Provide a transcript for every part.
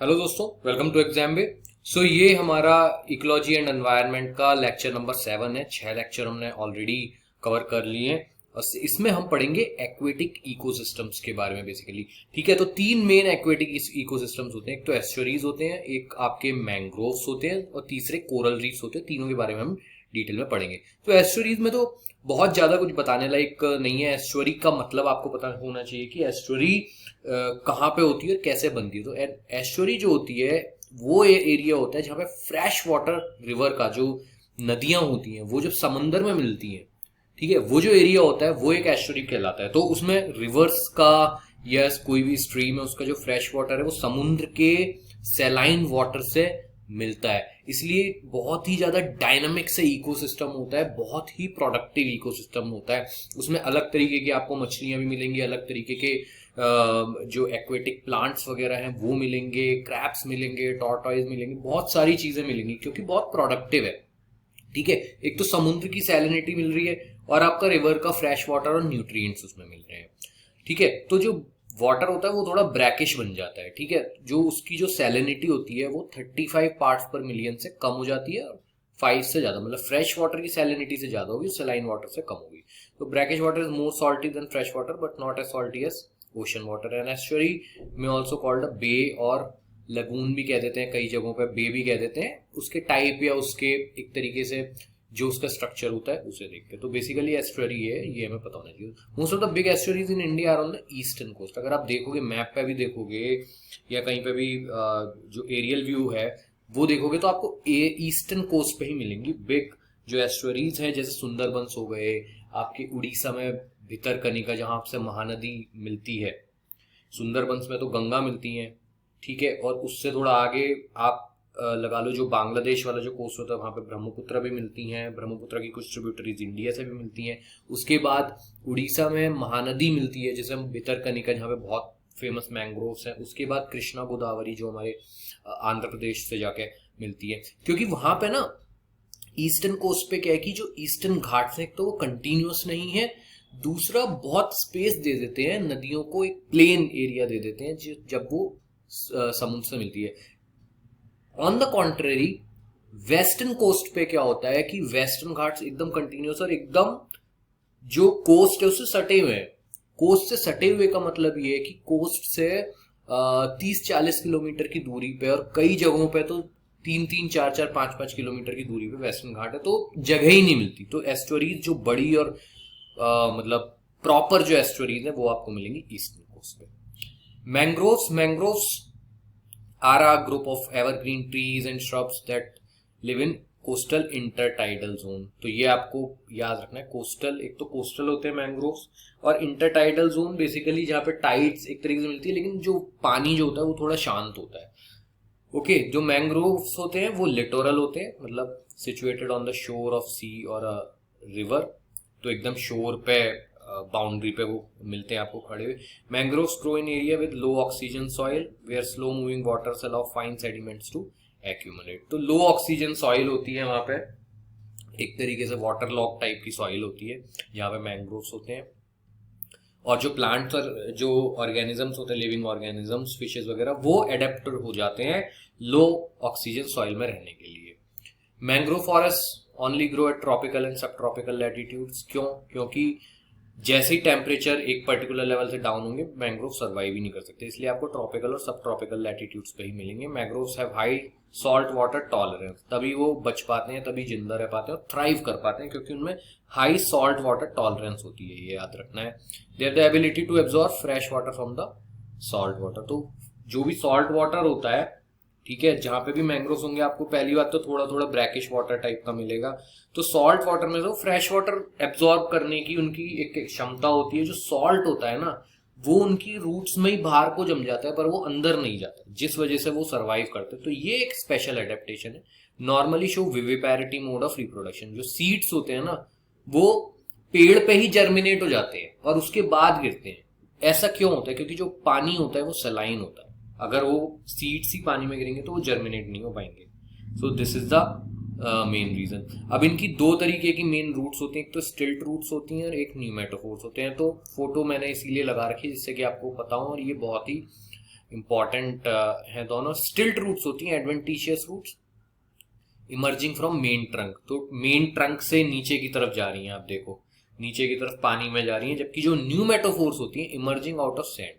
Hello दोस्तों, welcome to exam वे। ये हमारा इकोलॉजी एंड एनवायरनमेंट का लेक्चर नंबर 7 है। 6 लेक्चर हमने ऑलरेडी कवर कर लिए हैं और इसमें हम पढ़ेंगे एक्वेटिक इकोसिस्टम्स के बारे में बेसिकली। ठीक है, तो 3 मेन एक्वेटिक इकोसिस्टम्स होते हैं। एक तो एस्चुरीज होते हैं, एक आपके मैंग्रोव्स होते हैं और तीसरे कोरल रीफ्स होते हैं। तीनों के बारे में हम डिटेल में पढ़ेंगे। तो एस्चुरीज में तो बहुत ज्यादा कुछ बताने लायक नहीं है। एस्चुरी का मतलब आपको पता होना चाहिए कि एस्चुरी कहाँ पे होती है और कैसे बनती है। तो एस्चुरी जो होती है वो एरिया होता है जहाँ पे फ्रेश वाटर रिवर का जो नदियां होती हैं वो जब समंदर में मिलती हैं, ठीक है, वो जो एरिया होता है वो एक एस्चुरी कहलाता है। तो उसमें रिवर्स का या कोई भी स्ट्रीम है उसका जो फ्रेश वाटर है वो समुद्र के सैलाइन वाटर से मिलता है, इसलिए बहुत ही ज्यादा डायनामिक से इकोसिस्टम होता है, बहुत ही प्रोडक्टिव इकोसिस्टम होता है। उसमें अलग तरीके की आपको मछलियां भी मिलेंगी, अलग तरीके के जो एक्वेटिक प्लांट्स वगैरह हैं वो मिलेंगे, क्रैब्स मिलेंगे, टॉर्टॉइज मिलेंगे, बहुत सारी चीजें मिलेंगी क्योंकि बहुत प्रोडक्टिव है। ठीक है, एक तो समुद्र की सैलिनिटी मिल रही है और आपका रिवर का फ्रेश वाटर और न्यूट्रिएंट्स उसमें मिल रहे हैं। ठीक है, तो जो वाटर होता है वो थोड़ा ब्रैकिश बन जाता है। ठीक है, जो उसकी जो सैलिनिटी होती है वो 35 पार्ट्स पर मिलियन से कम हो जाती है और 5 से ज्यादा, मतलब फ्रेश वाटर की सैलिनिटी से ज्यादा होगी, सलाइन वाटर से कम होगी। तो brackish water is more salty than fresh water but not as salty as ocean water. And estuary में ऑल्सो कॉल्ड अ बे और लगून भी कह देते हैं, कई जगहों पर बे भी कह देते हैं, उसके टाइप या उसके एक तरीके से जो उसका स्ट्रक्चर होता है उसे देखते हैं। तो बेसिकली एस्चुरी है, ये हमें पता होना चाहिए। Most of the big estuaries in India are on the eastern coast. अगर आप देखोगे मैप पे भी देखोगे या कहीं पे भी जो एरियल व्यू है वो देखोगे तो आपको ईस्टर्न कोस्ट पे ही मिलेंगी बिग जो एस्चुरीज हैं। जैसे सुंदरबंस हो गए, आपके उड़ीसा में भितरकनिका जहां से महानदी मिलती है, सुंदरबंस में तो गंगा मिलती है। ठीक है, और उससे थोड़ा आगे आप लगा लो जो बांग्लादेश वाला जो कोस्ट होता है वहां पे ब्रह्मपुत्र भी मिलती हैं, ब्रह्मपुत्र की कुछ ट्रिब्यूटरीज इंडिया से भी मिलती हैं। उसके बाद उड़ीसा में महानदी मिलती है जैसे हम भितरकनिका जहाँ पे बहुत फेमस मैंग्रोव्स हैं। उसके बाद कृष्णा गोदावरी जो हमारे आंध्र प्रदेश से जाके मिलती है, क्योंकि वहां पे ना ईस्टर्न कोस्ट पे क्या है कि जो ईस्टर्न घाट्स हैं, एक तो वो कंटिन्यूस नहीं है, दूसरा बहुत स्पेस दे देते हैं नदियों को, एक प्लेन एरिया दे देते हैं जब वो समुद्र से मिलती है। On the contrary western coast पे क्या होता है कि वेस्टर्न घाट्स एकदम कंटिन्यूस और एकदम जो कोस्ट है उससे सटे हुए हैं। कोस्ट से सटे हुए का मतलब ये है कि कोस्ट से 30-40 किलोमीटर की दूरी पे और कई जगहों पे तो 3-3, 4-4, 5-5 किलोमीटर की दूरी पे वेस्टर्न घाट है, तो जगह ही नहीं मिलती। तो एस्टोरीज जो बड़ी और मतलब प्रॉपर जो एस्टोरीज है वो आपको मिलेंगी ईस्टर्न कोस्ट पे। Mangroves are a group of evergreen trees and shrubs that live in coastal intertidal zone। तो ये आपको याद रखना है। कोस्टल, एक तो कोस्टल होते हैं मैंग्रोव्स, और इंटरटाइडल जोन बेसिकली जहाँ पे टाइड्स एक तरीके से मिलती है लेकिन जो पानी जो होता है वो थोड़ा शांत होता है। ओके, जो मैंग्रोव्स होते हैं वो लिटोरल होते हैं, मतलब situated on the shore of sea और अ रिवर, तो एकदम शोर पे बाउंड्री पे वो मिलते हैं आपको खड़े हुए। Mangroves grow in area with low oxygen soil where slow moving waters allow fine sediments to accumulate. तो लो ऑक्सीजन सॉइल होती है वहां पे, एक तरीके से वाटर लॉक टाइप की सॉइल होती है जहाँ पे मैंग्रोव्स होते हैं। और जो प्लांट्स और जो ऑर्गेनिजम्स होते हैं, लिविंग ऑर्गेनिजम्स, फिशेज वगैरह, वो एडेप्ट हो जाते हैं लो ऑक्सीजन सॉइल में रहने के लिए। Mangrove forest only grow at tropical and सब ट्रॉपिकल लैटिट्यूड्स। क्यों? क्योंकि जैसे ही टेम्परेचर एक पर्टिकुलर लेवल से डाउन होंगे मैंग्रोव सर्वाइव ही नहीं कर सकते, इसलिए आपको ट्रॉपिकल और सब ट्रॉपिकल लैटिट्यूड्स पे ही मिलेंगे। Mangroves have high salt water tolerance, तभी वो बच पाते हैं, तभी जिंदा रह पाते हैं और थ्राइव कर पाते हैं, क्योंकि उनमें हाई सॉल्ट वाटर टॉलरेंस होती है, ये याद रखना है। They have the ability to absorb fresh water from the salt water. तो जो भी सॉल्ट वाटर होता है, ठीक है, जहां पे भी मैंग्रोव्स होंगे आपको पहली बात तो थोड़ा थोड़ा ब्रैकिश वाटर टाइप का मिलेगा। तो सॉल्ट वाटर में तो फ्रेश वाटर एब्जॉर्ब करने की उनकी एक क्षमता होती है। जो सॉल्ट होता है ना वो उनकी रूट्स में ही बाहर को जम जाता है पर वो अंदर नहीं जाता, जिस वजह से वो सर्वाइव करते हैं। तो ये एक स्पेशल एडेप्टेशन है। Normally show viviparity mode of reproduction. जो सीड्स होते हैं ना वो पेड़ पे ही जर्मिनेट हो जाते हैं और उसके बाद गिरते हैं। ऐसा क्यों होता है? क्योंकि जो पानी होता है वो सलाइन होता है, अगर वो सीड्स ही पानी में गिरेंगे तो वो जर्मिनेट नहीं हो पाएंगे। So this is the main reason. अब इनकी दो तरीके की मेन रूट्स होती हैं, एक तो स्टिल्ट रूट्स होती हैं और एक न्यूमेटोफोर्स होते हैं। तो फोटो मैंने इसीलिए लगा रखी है जिससे कि आपको पता हो, और ये बहुत ही इंपॉर्टेंट है दोनों। स्टिल्ट रूट्स होती हैं adventitious roots emerging from main trunk, तो मेन ट्रंक से नीचे की तरफ जा रही हैं, आप देखो नीचे की तरफ पानी में जा रही हैं। जबकि जो न्यूमेटोफोर्स होती हैं इमर्जिंग आउट ऑफ सैंड,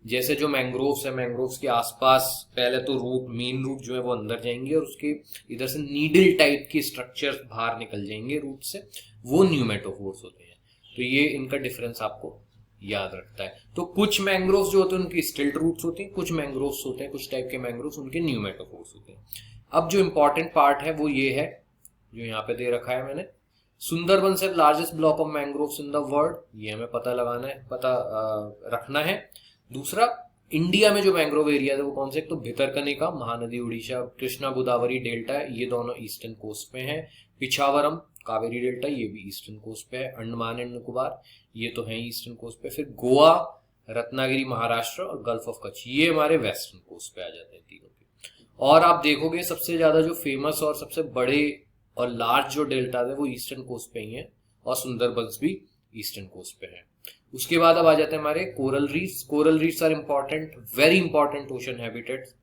जैसे जो मैंग्रोव्स है, मैंग्रोव्स के आसपास पहले तो रूट, मेन रूट जो है वो अंदर जाएंगे और उसके इधर से नीडल टाइप की स्ट्रक्चर बाहर निकल जाएंगे रूट से, वो न्यूमेटोफोर्स होते हैं। तो ये इनका डिफरेंस आपको याद रखता है। तो कुछ मैंग्रोव्स जो होते हैं उनकी स्टिल्ट रूट्स होती हैं, कुछ मैंग्रोव्स होते हैं, कुछ टाइप के मैंग्रोव्स उनके न्यूमेटोफोर्स होते हैं। अब जो इंपॉर्टेंट पार्ट है वो ये है जो यहाँ पे दे रखा है मैंने, सुंदरबन से largest block of mangroves in the world, ये हमें पता लगाना है, पता रखना है। दूसरा, इंडिया में जो मैंग्रोव एरिया है वो कौन से, एक तो भितरकनिका महानदी उड़ीसा, कृष्णा गोदावरी डेल्टा है, ये दोनों ईस्टर्न कोस्ट पे हैं। पिछावरम कावेरी डेल्टा, ये भी ईस्टर्न कोस्ट पे है। अंडमान एंड निकोबार, ये तो है ईस्टर्न कोस्ट पे। फिर गोवा, रत्नागिरी महाराष्ट्र और गल्फ ऑफ कच्छ, ये हमारे वेस्टर्न कोस्ट पे आ जाते हैं तीनों के। और आप देखोगे सबसे ज्यादा जो फेमस और सबसे बड़े और लार्ज जो डेल्टा है वो ईस्टर्न कोस्ट पे ही है, और सुंदरबंस भी ईस्टर्न कोस्ट पे है। उसके बाद अब आ जाते हैं हमारे coral reefs. Coral reefs are important, very important ocean habitats.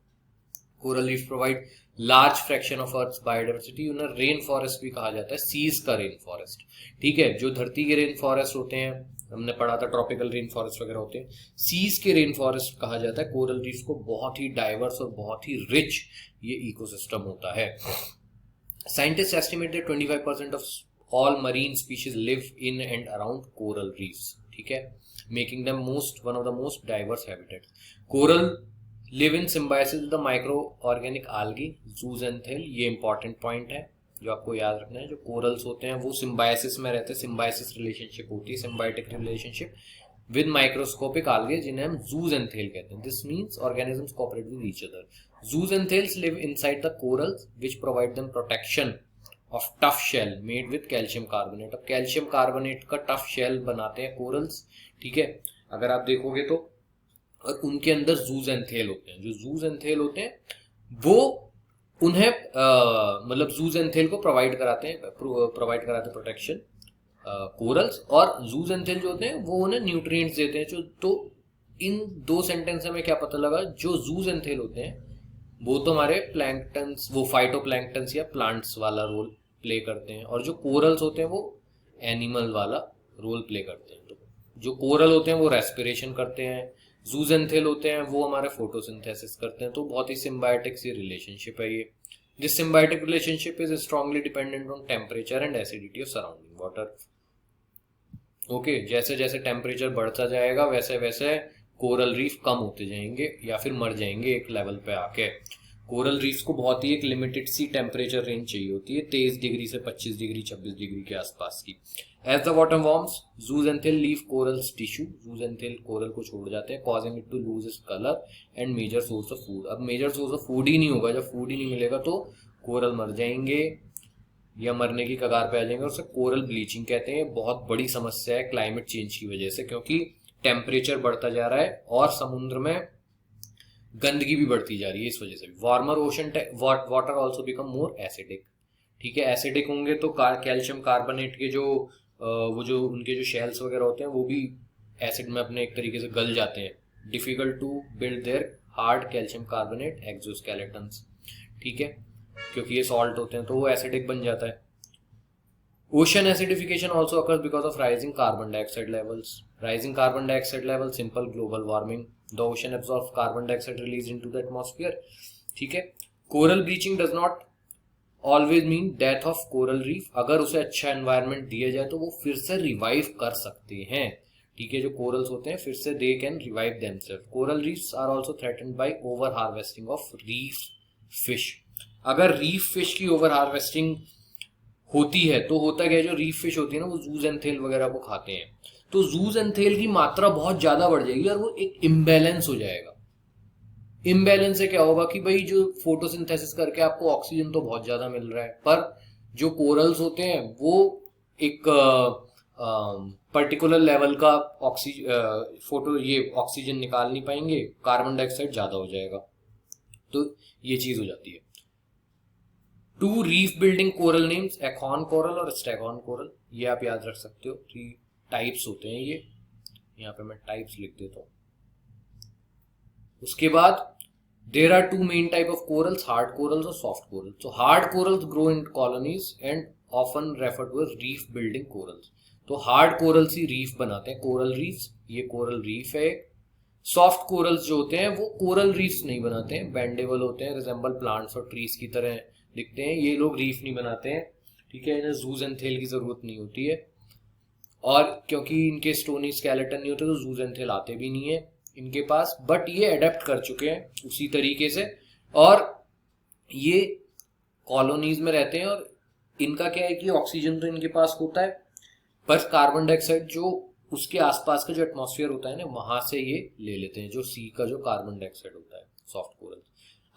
Coral reef provide large fraction of earth biodiversity, उन्हें रेन फॉरेस्ट भी कहा जाता है, सीज का रेन फॉरेस्ट। ठीक है, जो धरती के रेन फॉरेस्ट होते हैं हमने पढ़ा था, ट्रॉपिकल रेन फॉरेस्ट वगैरह होते हैं, सीज के रेन फॉरेस्ट कहा जाता है कोरल रीफ को। बहुत ही डाइवर्स और बहुत ही रिच ये इकोसिस्टम होता है। Scientist estimate that 25% of all marine species live in and around coral reefs. ठीक है, making them one of the most diverse habitats. Coral live in symbiosis with the micro organic algae, zooxanthellae, ये important point है जो आपको याद रखना है। जो कोरल्स होते हैं वो सिम्बायोसिस में रहते हैं, सिम्बायोसिस रिलेशनशिप होती है, सिम्बायोटिक रिलेशनशिप विद माइक्रोस्कोपिक आल्गे, जिन्हें हम जूजेंथेल कहते हैं। This means organisms cooperate with each other. Zooxanthellae live inside the corals, which provide them protection of tough shell made with calcium carbonate. अब कैल्शियम कार्बोनेट का tough shell बनाते हैं corals. ठीक है, अगर आप देखोगे तो, और उनके अंदर जूजेंथेल होते हैं। जो जूजेंथेल होते हैं वो उन्हें मतलब जूजेंथेल को प्रोवाइड कराते हैं प्रोटेक्शन कोरल्स, और जूजेंथेल जो होते हैं वो उन्हें न्यूट्रिएंट्स देते हैं। जो तो इन दो सेंटेंस में क्या पता लगा, जो जूजेंथेल होते हैं वो तो हमारे प्लैंक्टन्स, वो फाइटोप्लैंक्टन्स या प्लांट्स वाला रोल प्ले करते हैं, और जो कोरल्स होते हैं वो एनिमल वाला रोल प्ले करते हैं। तो जो कोरल होते हैं वो रेस्पिरेशन करते हैं, जूजेंथेल होते हैं वो हमारे फोटोसिंथेसिस करते हैं। तो बहुत ही सिम्बायोटिक सी रिलेशनशिप है ये। This symbiotic relationship is strongly dependent on temperature and acidity of surrounding water. Okay, जैसे जैसे टेम्परेचर बढ़ता जाएगा वैसे वैसे कोरल रीफ कम होते जाएंगे या फिर मर जाएंगे एक लेवल पे आके। कोरल रीफ को बहुत ही एक लिमिटेड सी टेम्परेचर रेंज चाहिए होती है, 23 डिग्री से 25 डिग्री 26 डिग्री के आसपास की। As the water warms, zooxanthellae leave corals tissue, zooxanthellae coral को छोड़ जाते हैं, causing it to lose its colour and major source of food. अब मेजर सोर्स ऑफ फूड ही नहीं होगा, जब फूड ही नहीं मिलेगा तो कोरल मर जाएंगे या मरने की कगार पे आ जाएंगे, और उसे कोरल ब्लीचिंग कहते हैं। बहुत बड़ी समस्या है क्लाइमेट चेंज की वजह से, क्योंकि टेम्परेचर बढ़ता जा रहा है और समुद्र में गंदगी भी बढ़ती जा रही है, इस वजह से warmer ocean water also become more acidic. ठीक है, एसिडिक होंगे तो कैल्शियम कार्बोनेट के जो वो जो उनके जो शेल्स वगैरह होते हैं वो भी एसिड में अपने एक तरीके से गल जाते हैं। Difficult to build their hard calcium carbonate exoskeletons. ठीक है, क्योंकि ये सॉल्ट होते हैं तो वो एसिडिक बन जाता है। Ocean acidification also occurs because of rising carbon dioxide levels. Rising carbon dioxide levels, simple global warming. The ocean absorbs carbon dioxide released into the atmosphere. ठीक है, coral bleaching does not always mean death of coral reef. अगर उसे अच्छा environment दिया जाए तो वो फिर से रिवाइव कर सकते हैं। ठीक है, जो कोरल्स होते हैं फिर से they can revive themselves. Coral reefs are also threatened by over harvesting of reef fish. अगर रीफ फिश की ओवर हार्वेस्टिंग होती है तो होता क्या है, जो रीफ फिश होती है ना वो जूजेंथेल वगैरह को खाते हैं, तो जूजेंथेल की मात्रा बहुत ज्यादा बढ़ जाएगी और वो एक इम्बैलेंस हो जाएगा। इम्बैलेंस से क्या होगा कि भाई जो फोटोसिंथेसिस करके आपको ऑक्सीजन तो बहुत ज्यादा मिल रहा है, पर जो कोरल्स होते हैं वो एक पर्टिकुलर लेवल का ऑक्सीजन निकाल नहीं पाएंगे, कार्बन डाइऑक्साइड ज्यादा हो जाएगा, तो ये चीज हो जाती है। Two reef building coral names, एखॉन कोरल और स्टैगॉन कोरल, ये आप याद रख सकते हो। 3 टाइप्स होते हैं ये, यहाँ पे मैं टाइप्स लिख देता हूँ। उसके बाद there are two main type of corals, hard corals और सॉफ्ट कोरल्स. तो hard corals grow in colonies and often refer to as reef building corals. तो हार्ड कोरल्स ही रीफ बनाते हैं, कोरल रीफ्स. ये कोरल रीफ है. Soft corals जो होते हैं वो कोरल रीफ्स नहीं बनाते हैं, बेंडेबल होते हैं, रिजेंबल प्लांट्स और ट्रीज की तरह दिखते हैं. ये लोग रीफ नहीं बनाते हैं, ठीक है. इन्हें जूजेंथेल की जरूरत नहीं होती है, और क्योंकि इनके स्टोनी स्केलेटन नहीं होते तो जूजेंथेल आते भी नहीं है इनके पास. बट ये अडेप्ट कर चुके हैं उसी तरीके से, और ये कॉलोनीज में रहते हैं. और इनका क्या है कि ऑक्सीजन तो इनके पास होता है, पर कार्बन डाइऑक्साइड जो उसके आसपास का जो एटमॉस्फेयर होता है ना, वहां से ये ले लेते हैं, जो सी का जो कार्बन डाइऑक्साइड होता है. Soft coral.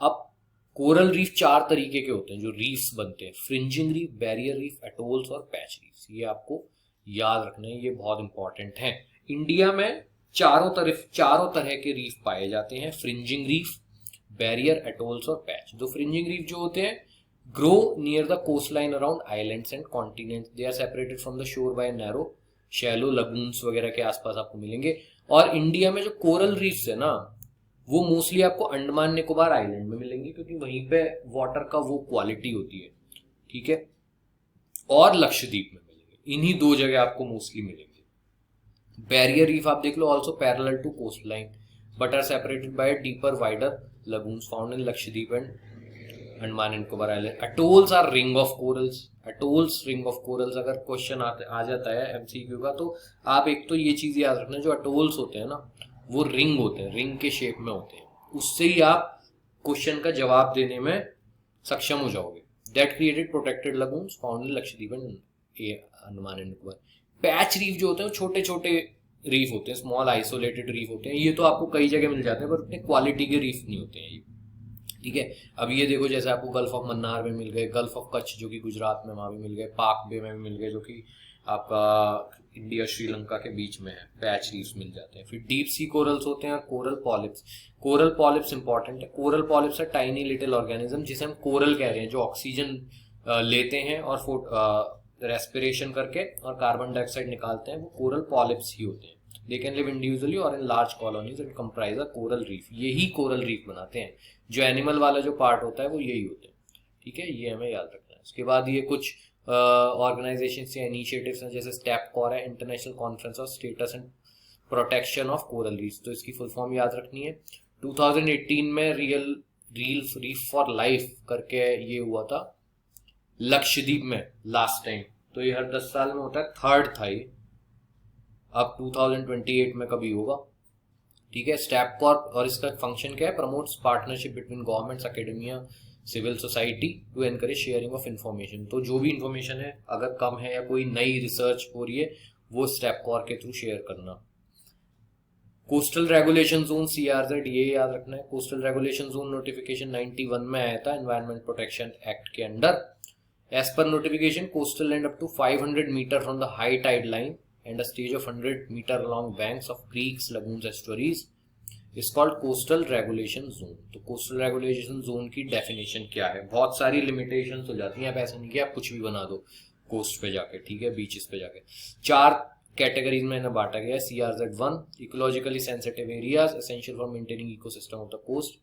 अब कोरल रीफ 4 तरीके के होते हैं जो रीफ्स बनते हैं: fringing reef, barrier reef, atolls और पैच रीफ्स. ये आपको याद रखना है, ये बहुत इंपॉर्टेंट है. इंडिया में चारों तरह के रीफ पाए जाते हैं: फ्रिंजिंग रीफ, बैरियर, एटोल्स और पैच. जो फ्रिंजिंग रीफ जो होते हैं, grow near the coast line around islands and continents. They are separated from the shore by narrow shallow lagoons वगैरह के आसपास आपको मिलेंगे. और इंडिया में जो कोरल रीफ्स है ना, वो मोस्टली आपको अंडमान निकोबार आइलैंड में मिलेंगे, क्योंकि वहीं पे वाटर का वो क्वालिटी होती है, ठीक है. और लक्षद्वीप में मिलेंगे. इन्हीं 2 जगह आपको मोस्टली मिलेंगे. बैरियर रीफ आप देख लो, also parallel to coast line but are separated by deeper wider lagoons found in Lakshadweep and Andaman and Nicobar island. Atolls are ring of corals. Atolls ring of corals. अगर क्वेश्चन आ जाता है एमसीक्यू का, तो आप एक तो ये चीज याद रखना, जो अटोल्स होते हैं ना, वो रिंग होते हैं, रिंग के शेप में होते हैं. उससे ही आप क्वेश्चन का जवाब देने में सक्षम हो जाओगे. That created protected lagoons found in Lakshadweep and Andaman and Nicobar. Patch reef जो होते हैं वो छोटे छोटे रीफ होते हैं, स्मॉल आइसोलेटेड रीफ होते हैं. ये तो आपको कई जगह मिल जाते हैं, पर उतने क्वालिटी के रीफ नहीं होते हैं ये, ठीक है. अब ये देखो, जैसे आपको गल्फ ऑफ मन्नार में मिल गए, गल्फ ऑफ कच्छ जो कि गुजरात में, वहां भी मिल गए, पाक बे में भी मिल गए जो कि आपका इंडिया श्रीलंका के बीच में है. पैच रीफ्स मिल जाते हैं. फिर डीप सी कोरल्स होते हैं और coral polyps. Coral polyps important है. कोरल पॉलिप्स है टाइनी लिटिल ऑर्गेनिज्म, जिसे हम कोरल कह रहे हैं, जो ऑक्सीजन लेते हैं और रेस्पिरेशन करके और कार्बन डाइऑक्साइड निकालते हैं. वो कोरल पॉलिप्स ही होते हैं. दे कैन लिव इंडिविजुअली और in large colonies and comprise a coral reef. यही कोरल रीफ बनाते हैं. जो एनिमल वाला जो पार्ट होता है वो यही होते हैं, ठीक है. ये हमें याद रखना है. उसके बाद ये कुछ ऑर्गेनाइजेशन या इनिशिएटिव्स हैं, जैसे स्टेपकॉर है, international conference of status and protection of coral reef. तो इसकी फुल फॉर्म याद रखनी है. 2018 में रियल रीफ फॉर लाइफ करके ये हुआ था लक्षद्वीप में लास्ट टाइम. तो ये हर 10 साल में होता है. 3rd था ये. अब 2028 में कभी होगा, ठीक है. स्टेपकॉर्प, और इसका फंक्शन क्या है? Promotes partnership between governments, academia, civil society to encourage sharing of information. तो जो भी इन्फॉर्मेशन है, अगर कम है या कोई नई रिसर्च हो रही है, वो स्टेपकॉर्प के थ्रू शेयर करना. कोस्टल रेगुलेशन जोन CRZ, ये याद रखना है. कोस्टल रेगुलेशन जोन नोटिफिकेशन 91 में आया था एनवायरमेंट प्रोटेक्शन एक्ट के under. As per notification, coastal land up to 500 metre from the high tide line and a stage of 100 meter along banks of creeks, lagoons, estuaries is called coastal regulation zone. तो coastal regulation zone की definition क्या है? बहुत सारी limitations हो जाती हैं. आप ऐसा नहीं कि आप कुछ भी बना दो coast पे जाके, ठीक है, beaches पे जाके. 4 कैटेगरीज में इन्हें बांटा गया है. CRZ1, ecologically sensitive areas essential for maintaining ecosystem of the coast.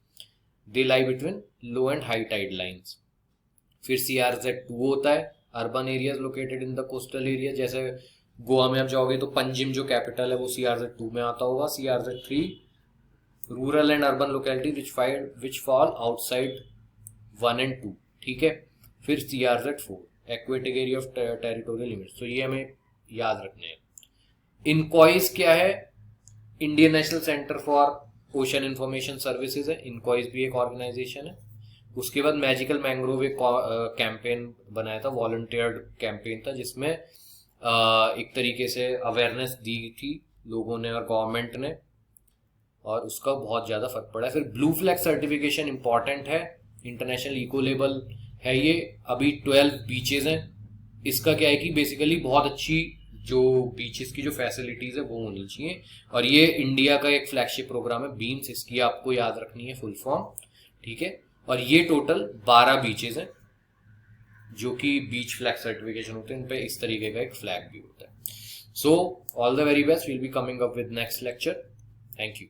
They lie between low and high tide lines. फिर CRZ2 होता है, urban areas located in the coastal area. जैसे गोवा में आप जाओगे तो पंजिम जो कैपिटल है वो CRZ2 में आता होगा. CRZ3, rural and urban locality which fall outside 1 and 2, ठीक है. फिर CRZ4, aquatic area of territorial limits. तो ये हमें याद रखने हैं. इनकॉइस क्या है? Indian national centre for ocean information services है. इनकॉइस भी एक ऑर्गेनाइजेशन है. उसके बाद मैजिकल मैंग्रोव एक कैंपेन बनाया था, वॉलंटियर्ड कैंपेन था, जिसमें एक तरीके से अवेयरनेस दी थी लोगों ने और गवर्नमेंट ने, और उसका बहुत ज़्यादा फर्क पड़ा है. फिर ब्लू फ्लैग सर्टिफिकेशन इंपॉर्टेंट है, इंटरनेशनल इको लेबल है ये. अभी 12 बीचेज हैं. इसका क्या है कि बेसिकली बहुत अच्छी जो बीचेस की जो फैसिलिटीज़ है वो होनी चाहिए. और ये इंडिया का एक फ्लैगशिप प्रोग्राम है, बीम्स. इसकी आपको याद रखनी है फुल फॉर्म, ठीक है. और ये टोटल 12 बीचेज हैं जो कि बीच फ्लैग सर्टिफिकेशन होते हैं. इन पे इस तरीके का एक फ्लैग भी होता है. So all the very best. Will be coming up with next lecture. Thank you.